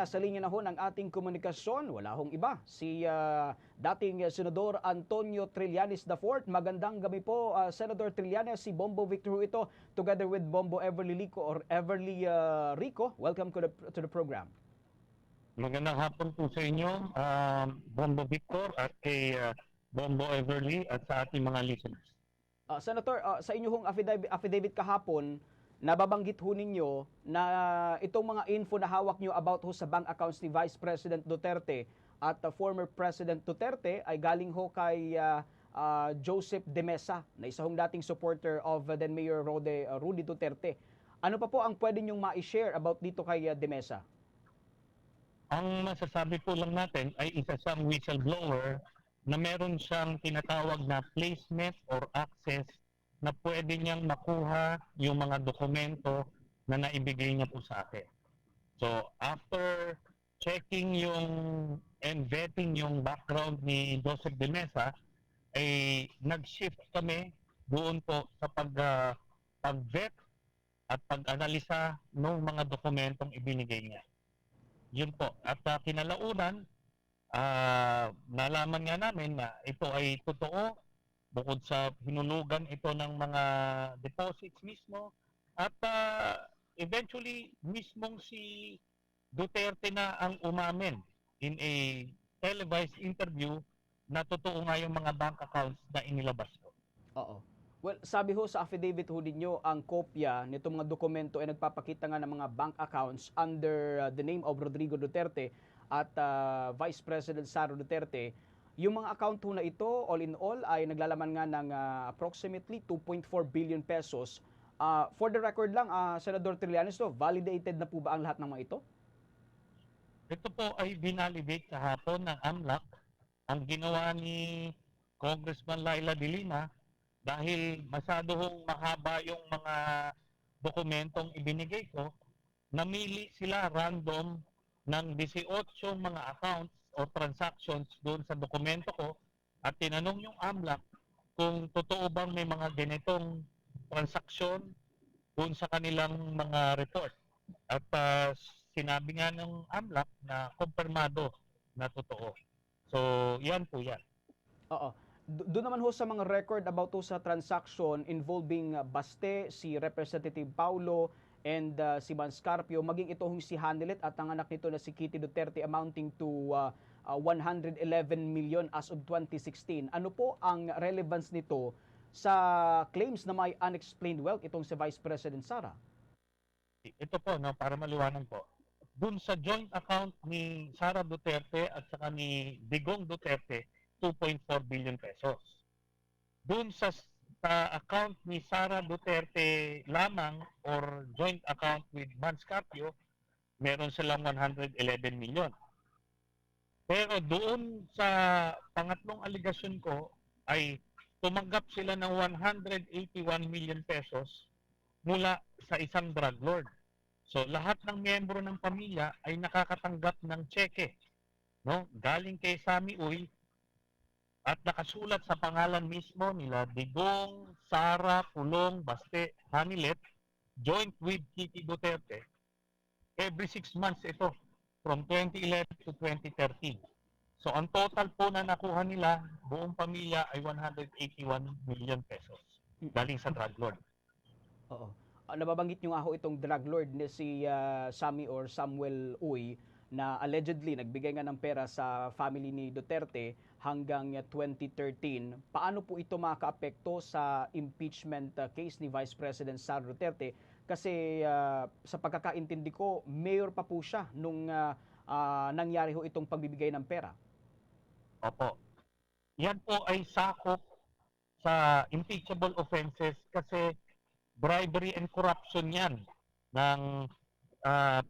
nasa linya na ho ng ating komunikasyon. Wala hong iba. Si dating Senador Antonio Trillanes IV. Magandang gabi po, Senator Trillanes. Si Bombo Victor ho ito, together with Bombo Everly Lico or Everly Rico. Welcome to the program. Magandang hapon po sa inyo, Bombo Victor at kay Bombo Everly at sa ating mga listeners. Senator, sa inyong affidavit kahapon, nababanggit ho ninyo na itong mga info na hawak nyo about ho sa bank accounts ni Vice President Duterte at former President Duterte ay galing ho kay Joseph De Mesa, na isa hong dating supporter of then Mayor Rudy Duterte. Ano pa po ang pwede nyong ma-share about dito kay De Mesa? Ang masasabi po lang natin ay isa siyang whistleblower na meron siyang tinatawag na placement or access na pwede niyang makuha yung mga dokumento na naibigay niya po sa atin. So, after checking yung and vetting yung background ni Joseph De Mesa, ay nag-shift kami doon po sa pag-vet at pag-analisa ng mga dokumentong ibinigay niya. Yun po. At kinalaunan, nalaman nga namin na ito ay totoo bukod sa hinunugan ito ng mga deposits mismo at eventually mismong si Duterte na ang umamin in a televised interview na totoo nga yung mga bank accounts na inilabas ko. Oo. Well, sabi ho sa affidavit ho ninyo, ang kopya nitong mga dokumento ay nagpapakita nga ng mga bank accounts under the name of Rodrigo Duterte at Vice President Sara Duterte. Yung mga account ho na ito, all in all, ay naglalaman nga ng approximately 2.4 billion pesos. For the record lang, Senador Trillanes, validated na po ba ang lahat ng mga ito? Ito po ay binalidate kahapon ng AMLAC. Ang ginawa ni Congressman Laila de Lima, dahil masyado hong mahaba yung mga dokumentong ibinigay ko, namili sila random ng 18 mga accounts o transactions doon sa dokumento ko at tinanong yung AMLAC kung totoo bang may mga ganitong transaksyon doon sa kanilang mga report. At sinabi nga ng AMLAC na kumpirmado na totoo. So, yan po yan. Oo. Doon naman ho sa mga record about ho sa transaction involving Baste, si Representative Paulo, and si Manscarpio, maging ito hong si Hanelet at ang anak nito na si Kitty Duterte amounting to 111 million as of 2016. Ano po ang relevance nito sa claims na may unexplained wealth itong si Vice President Sara? Ito po, no, para maliwanag po. Doon sa joint account ni Sara Duterte at saka ni Digong Duterte, 2.4 billion pesos. Doon sa account ni Sara Duterte lamang or joint account with Manscarpio, meron silang 111 million. Pero doon sa pangatlong aligasyon ko ay tumanggap sila ng 181 million pesos mula sa isang drug lord. So lahat ng miyembro ng pamilya ay nakakatanggap ng cheque, no? Galing kay Sami Uy at nakasulat sa pangalan mismo nila Digong, Sara, Pulong, Baste, Hanilet, joint with Kitty Duterte. Every 6 months ito, from 2011 to 2013. So ang total po na nakuha nila, buong pamilya ay 181 million pesos galing sa drug lord. Oo. Nababanggit nyo nga ho itong drug lord na si Sami or Samuel Uy na allegedly nagbigay nga ng pera sa family ni Duterte hanggang 2013. Paano po ito makaapekto sa impeachment case ni Vice President Sara Duterte? Kasi sa pagkakaintindi ko, mayor pa po siya nung nangyari ho itong pagbibigay ng pera. Opo. Yan po ay sakop sa impeachable offenses kasi bribery and corruption yan. Ng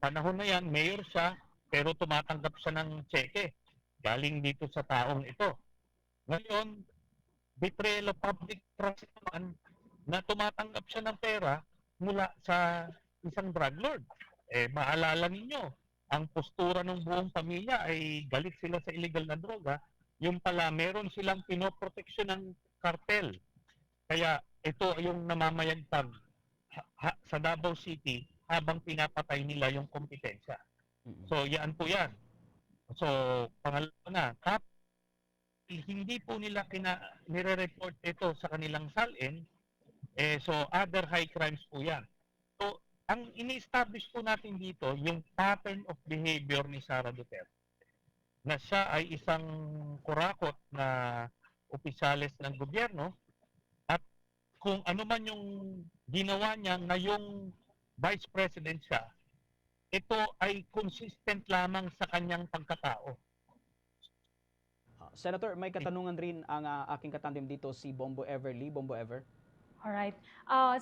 panahon na yan, mayor siya, pero tumatanggap siya ng cheque galing dito sa taong ito. Ngayon, betrayal of public trust naman na tumatanggap siya ng pera mula sa isang drug lord. Maalala ninyo, ang postura ng buong pamilya ay galit sila sa illegal na droga. Yung pala, meron silang pinoproteksyon ng kartel. Kaya ito yung namamayagpag sa Davao City habang pinapatay nila yung kompetensya. Mm. So, yan po yan. So, pangalawa na, hindi po nila nire-report ito sa kanilang salin, so other high crimes po yan. So, ang ini-establish po natin dito, yung pattern of behavior ni Sara Duterte, na siya ay isang kurakot na opisyales ng gobyerno at kung ano man yung ginawa niya ngayong vice president siya, ito ay consistent lamang sa kanyang pagkatao. Senator, may katanungan rin ang aking katandem dito si Bombo Everly. Bombo Ever. Alright.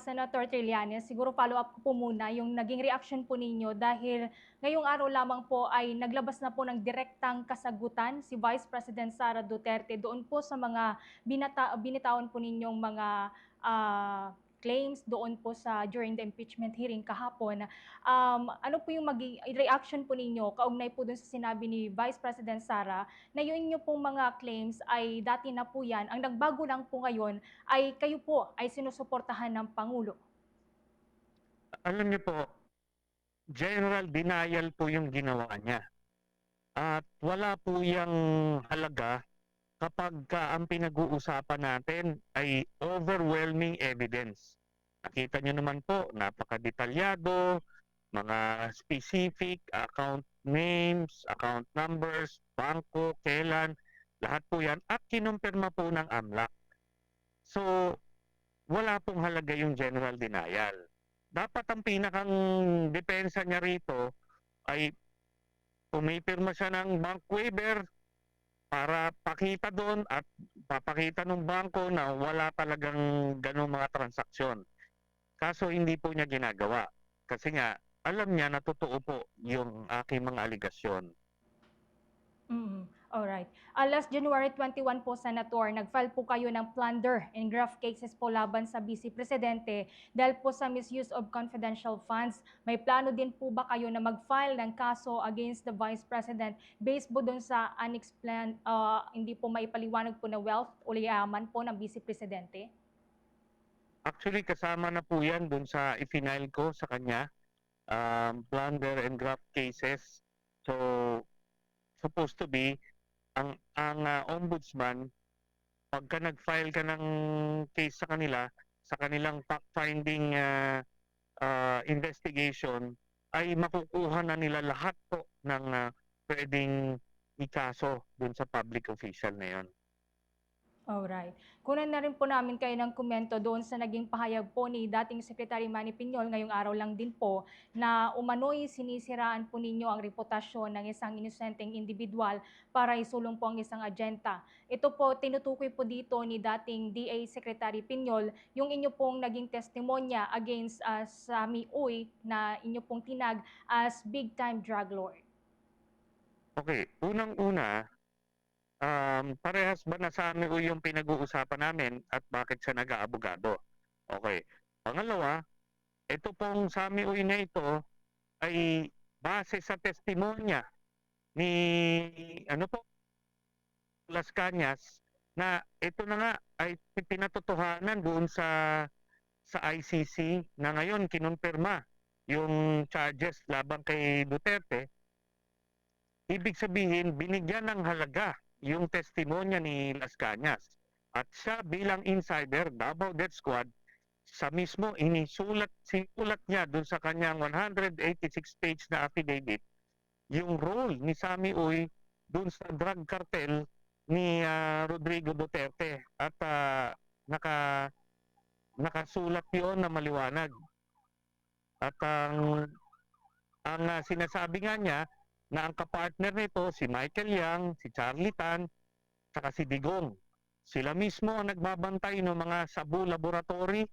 Senator Trillanes, siguro follow-up ko po muna yung naging reaction po ninyo dahil ngayong araw lamang po ay naglabas na po ng direktang kasagutan si Vice President Sara Duterte doon po sa mga binitawan po ninyong mga claims doon po sa during the impeachment hearing kahapon. Ano po yung maging reaction po ninyo kaugnay po dun sa sinabi ni Vice President Sara na yung inyo pong mga claims ay dati na po yan. Ang nagbago lang po ngayon ay kayo po ay sinusuportahan ng Pangulo. Alam niyo po, general denial po yung ginawa niya. At wala po yung halaga kapag ang pinag-uusapan natin ay overwhelming evidence. Nakita nyo naman po, napakadetalyado, mga specific account names, account numbers, bangko, kailan, lahat po yan at kinumpirma po ng AMLAC. So, wala pong halaga yung general denial. Dapat ang pinakang depensa niya rito ay pumipirma siya ng bank waiver para pakita doon at papakita ng bangko na wala talagang ganong mga transaksyon. Kaso hindi po niya ginagawa. Kasi nga, alam niya na totoo po yung aking mga aligasyon. Alright. Last January 21 po, Senator, nag-file po kayo ng plunder and graft cases po laban sa Vice Presidente dahil po sa misuse of confidential funds. May plano din po ba kayo na mag-file ng kaso against the Vice President based po doon sa unexplained, hindi po maipaliwanag po na wealth o yaman po ng Vice Presidente? Actually, kasama na po yan dun sa i-file ko sa kanya, plunder and graft cases. So, supposed to be, ang ombudsman, pagka nag-file ka ng case sa kanila, sa kanilang fact-finding investigation, ay makukuha na nila lahat po ng pwedeng ikaso dun sa public official na yon. Alright. Kunan na rin po namin kayo ng komento doon sa naging pahayag po ni dating Secretary Manny Piñol ngayong araw lang din po na umano'y sinisiraan po ninyo ang reputasyon ng isang inosenteng individual para isulong po ang isang agenda. Ito po, tinutukoy po dito ni dating DA Secretary Piñol yung inyo pong naging testimonya against Sammy Uy na inyo pong tinag as big-time drug lord. Okay, unang-una, parehas ba na sa amin yung pinag-uusapan namin at bakit siya nag-aabogado? Okay. Pangalawa, ito pong Sammy Uy na ito ay base sa testimonya ni Las Cañas na ito na nga ay pinatotohanan doon sa ICC na ngayon kinumpirma yung charges laban kay Duterte. Ibig sabihin, binigyan ng halaga yung testimonya ni Las Cañas. At siya bilang insider, Davao Death Squad, sa mismo sinulat niya dun sa kanyang 186-page na affidavit yung role ni Sammy Uy dun sa drug cartel ni Rodrigo Duterte. At nakasulat yun na maliwanag. At ang sinasabi nga niya, na ang kapartner nito si Michael Yang, si Charlie Tan, saka si Digong. Sila mismo ang nagbabantay ng mga Sabu Laboratory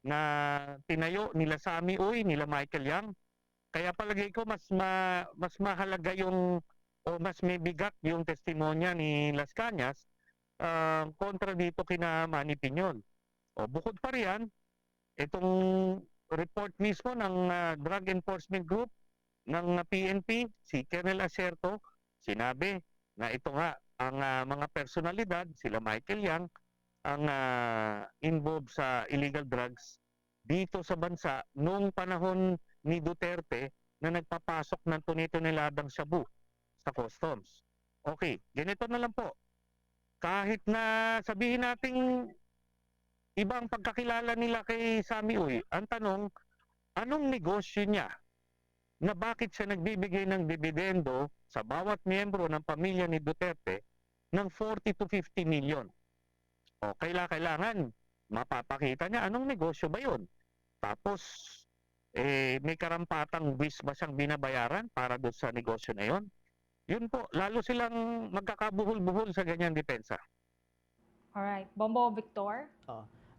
na tinayo nila Sammy Uy, nila Michael Yang. Kaya palagay ko mas mahalaga yung o mas may bigat yung testimonya ni Las Cañas kontra dito kina Manny Piñol. O bukod pa riyan, itong report mismo ng Drug Enforcement Group ng PNP, si Colonel Acerto, sinabi na ito nga ang mga personalidad, sila Michael Yang, ang involved sa illegal drugs dito sa bansa noong panahon ni Duterte na nagpapasok ng tuni-tuniladang shabu sa customs. Okay, ganito na lang po. Kahit na sabihin nating ibang pagkakilala nila kay Sammy Uy, ang tanong, anong negosyo niya na bakit siya nagbibigay ng dividendo sa bawat miyembro ng pamilya ni Duterte ng 40 to 50 million? O kailangan mapapakita niya anong negosyo ba yun. Tapos, may karampatang buwis ba siyang binabayaran para doon sa negosyo na yun? Yun po, lalo silang magkakabuhol-buhol sa ganyang depensa. Alright. Bombo Victor?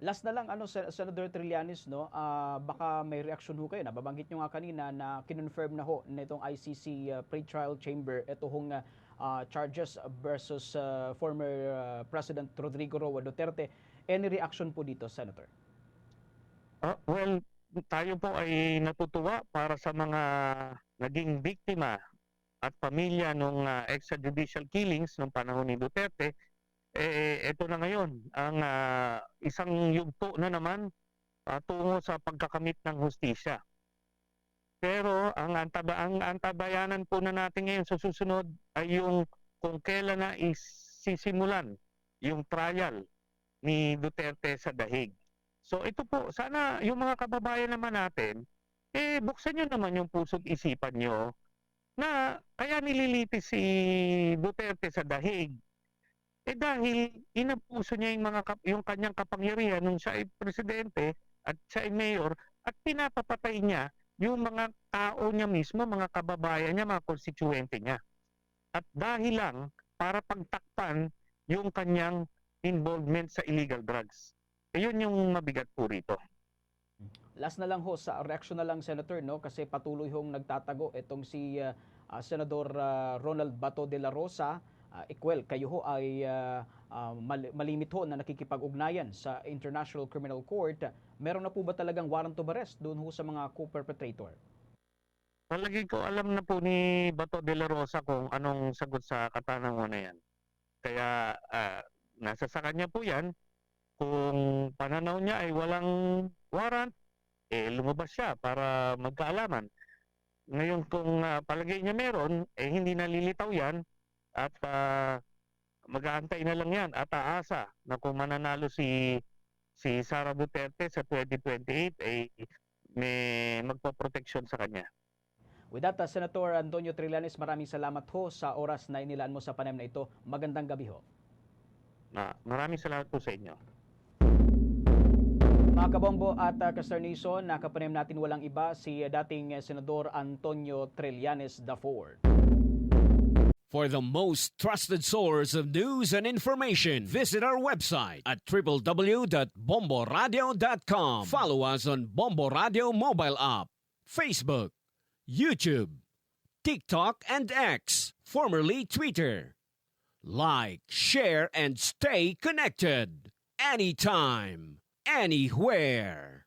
Last na lang, Senator Trillanes, no? Baka may reaction ho kayo. Nababanggit nyo nga kanina na kinonfirm na ho na itong ICC pre-trial chamber ito hong charges versus former President Rodrigo Roa Duterte. Any reaction po dito, Senator? Well, tayo po ay natutuwa para sa mga naging biktima at pamilya ng extrajudicial killings noong panahon ni Duterte. Ito na ngayon, ang isang yugto na naman tungo sa pagkakamit ng hustisya. Pero ang antabayanan po na natin ngayon sa susunod ay yung kung kailan na isisimulan yung trial ni Duterte sa dahig. So ito po, sana yung mga kababayan naman natin, buksan nyo naman yung puso't isipan nyo na kaya nililitis si Duterte sa dahig. Dahil inabuso niya yung kanyang kapangyarihan nung siya ay presidente at siya ay mayor at pinapapatay niya yung mga tao niya mismo, mga kababayan niya, mga konstituente niya. At dahil lang para pagtakpan yung kanyang involvement sa illegal drugs. Yun yung mabigat po rito. Last na lang ho, sa reaction na lang, Senator, no? Kasi patuloy hong nagtatago itong si Senador Ronald Bato de la Rosa. Kayo ho ay malimit ho na nakikipag-ugnayan sa International Criminal Court. Meron na po ba talagang warrant of arrest doon ho sa mga co-perpetrator? Palagi ko alam na po ni Bato de la Rosa kung anong sagot sa katanungan na yan. Kaya nasa sa kanya po yan. Kung pananaw niya ay walang warrant, lumabas siya para magkaalaman. Ngayon kung palagay niya meron, hindi nalilitaw yan. At mag-aantay na lang yan at aasa na kung mananalo si Sara Duterte sa 2028 may magpoproteksyon sa kanya. With that, Senator Antonio Trillanes, maraming salamat ho sa oras na inilaan mo sa panayam na ito. Magandang gabi ho. Maraming salamat po sa inyo. Mga kabombo at Kastar Nation, nakapanayam natin walang iba si dating Senador Antonio Trillanes IV. For the most trusted source of news and information, visit our website at www.bomboradio.com. Follow us on Bombo Radio mobile app, Facebook, YouTube, TikTok, and X, formerly Twitter. Like, share, and stay connected. Anytime, anywhere.